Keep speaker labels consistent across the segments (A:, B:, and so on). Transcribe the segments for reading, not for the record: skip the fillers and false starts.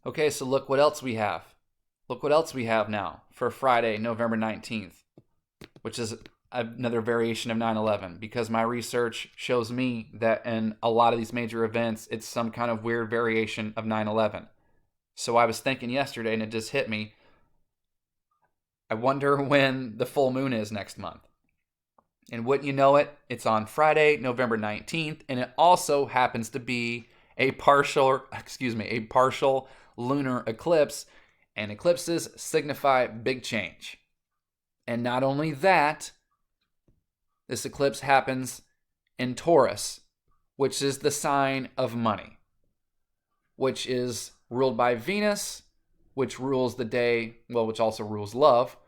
A: Okay, so look what else we have. Look what else we have now for Friday, November 19th, which is another variation of 9/11, because my research shows me that in a lot of these major events, it's some kind of weird variation of 9/11. So I was thinking yesterday, and it just hit me. I wonder when the full moon is next month. And wouldn't you know it, it's on Friday, November 19th, and it also happens to be a partial lunar eclipse, and eclipses signify big change. And not only that, this eclipse happens in Taurus, which is the sign of money, which is ruled by Venus, which rules the day, well, which also rules love,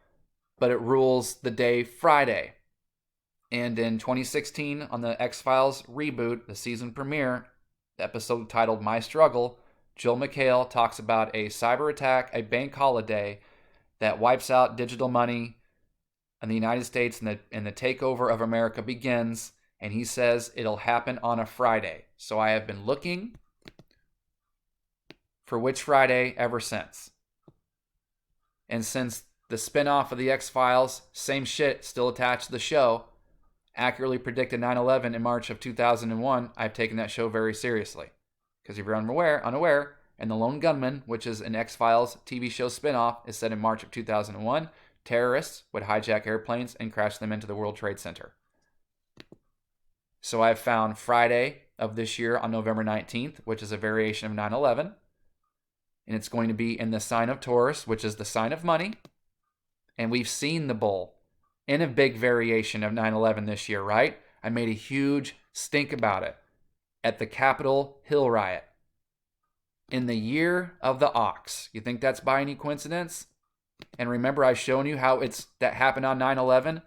A: but it rules the day Friday. And in 2016, on the X-Files reboot, the season premiere, the episode titled My Struggle, Joel McHale talks about a cyber attack, a bank holiday that wipes out digital money in the United States, and the takeover of America begins, and he says it'll happen on a Friday. So I have been looking for which Friday ever since. And since the spinoff of the X-Files, same shit, still attached to the show, accurately predicted 9/11 in March of 2001, I've taken that show very seriously. Because if you're unaware, and The Lone Gunman, which is an X-Files TV show spinoff, is set in March of 2001, terrorists would hijack airplanes and crash them into the World Trade Center. So I've found Friday of this year on November 19th, which is a variation of 9/11, and it's going to be in the sign of Taurus, which is the sign of money, and we've seen the bull in a big variation of 9/11 this year, right? I made a huge stink about it at the Capitol Hill riot. In the year of the ox. You think that's by any coincidence? And remember, I've shown you how that happened on 9/11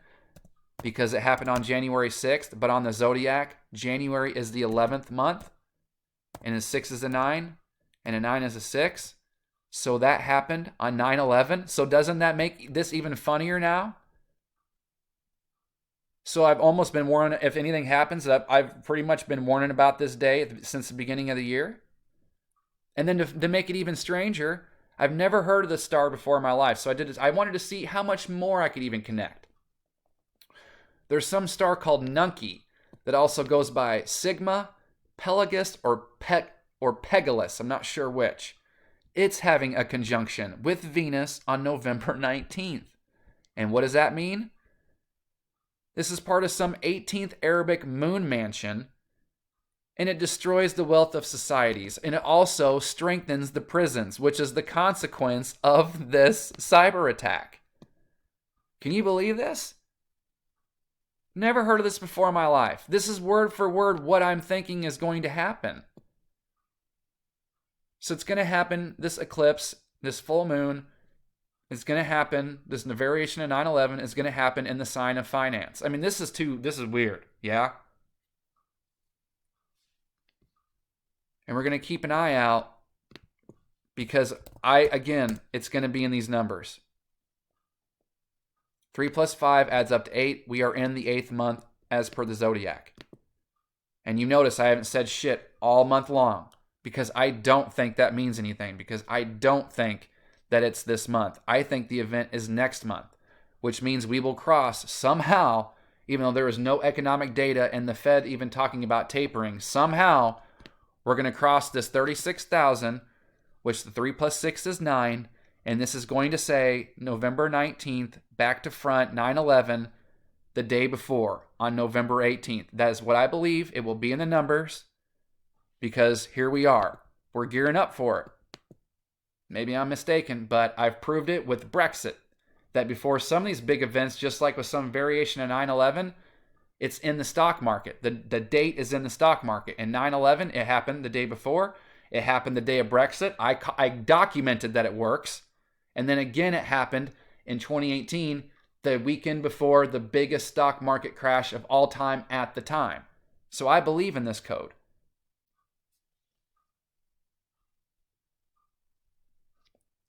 A: because it happened on January 6th, but on the zodiac, January is the 11th month, and a 6 is a 9, and a 9 is a 6. So that happened on 9/11. So doesn't that make this even funnier now? So I've almost been warning, if anything happens, I've pretty much been warning about this day since the beginning of the year. And then to make it even stranger, I've never heard of this star before in my life. So I wanted to see how much more I could even connect. There's some star called Nunki that also goes by Sigma, Pelagus, or Pegulus. I'm not sure which. It's having a conjunction with Venus on November 19th. And what does that mean? This is part of some 18th Arabic moon mansion, and it destroys the wealth of societies, and it also strengthens the prisons, which is the consequence of this cyber attack. Can you believe this? Never heard of this before in my life. This is word for word what I'm thinking is going to happen. So it's going to happen, this eclipse, this full moon, is going to happen, this variation of 9/11 is going to happen in the sign of finance. I mean, this is weird, yeah? And we're going to keep an eye out because it's going to be in these numbers. 3 plus 5 adds up to 8. We are in the 8th month as per the zodiac. And you notice I haven't said shit all month long because I don't think that means anything, because I don't think that it's this month. I think the event is next month, which means we will cross somehow, even though there is no economic data and the Fed even talking about tapering, somehow we're going to cross this 36,000, which the 3 plus 6 is 9, and this is going to say November 19th, back to front, 9/11, the day before, on November 18th. That is what I believe. It will be in the numbers, because here we are. We're gearing up for it. Maybe I'm mistaken, but I've proved it with Brexit, that before some of these big events, just like with some variation of 9/11, it's in the stock market. The date is in the stock market. And 9/11, it happened the day before. It happened the day of Brexit. I documented that it works. And then again, it happened in 2018, the weekend before the biggest stock market crash of all time at the time. So I believe in this code.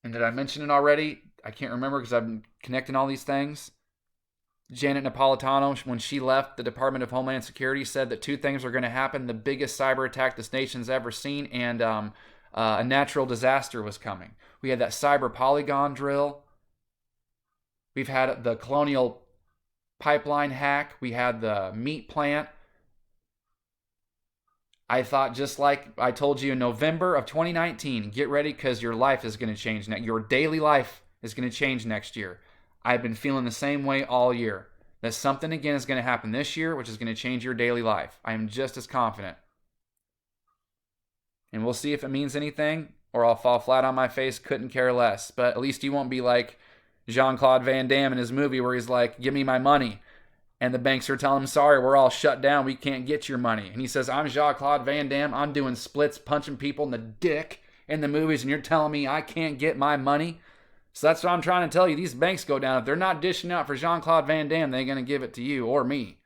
A: And did I mention it already? I can't remember because I've been connecting all these things. Janet Napolitano, when she left the Department of Homeland Security, said that two things are going to happen: the biggest cyber attack this nation's ever seen, and a natural disaster was coming. We had that cyber polygon drill. We've had the Colonial Pipeline hack. We had the meat plant. I thought, just like I told you in November of 2019, get ready because your life is going to change. Your daily life is going to change next year. I've been feeling the same way all year. That something again is going to happen this year, which is going to change your daily life. I am just as confident. And we'll see if it means anything, or I'll fall flat on my face, couldn't care less. But at least you won't be like Jean-Claude Van Damme in his movie where he's like, give me my money. And the banks are telling him, sorry, we're all shut down. We can't get your money. And he says, I'm Jean-Claude Van Damme. I'm doing splits, punching people in the dick in the movies, and you're telling me I can't get my money? So that's what I'm trying to tell you. These banks go down. If they're not dishing out for Jean-Claude Van Damme, they're going to give it to you or me.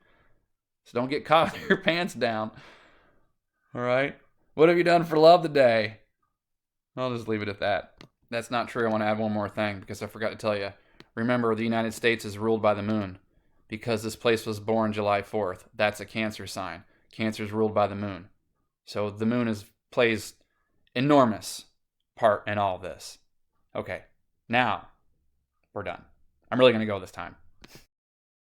A: So don't get caught with your pants down. All right? What have you done for love today? I'll just leave it at that. That's not true. I want to add one more thing because I forgot to tell you. Remember, the United States is ruled by the moon. Because this place was born July 4th. That's a Cancer sign. Cancer is ruled by the moon. So the moon plays enormous part in all this. Okay, now we're done. I'm really going to go this time.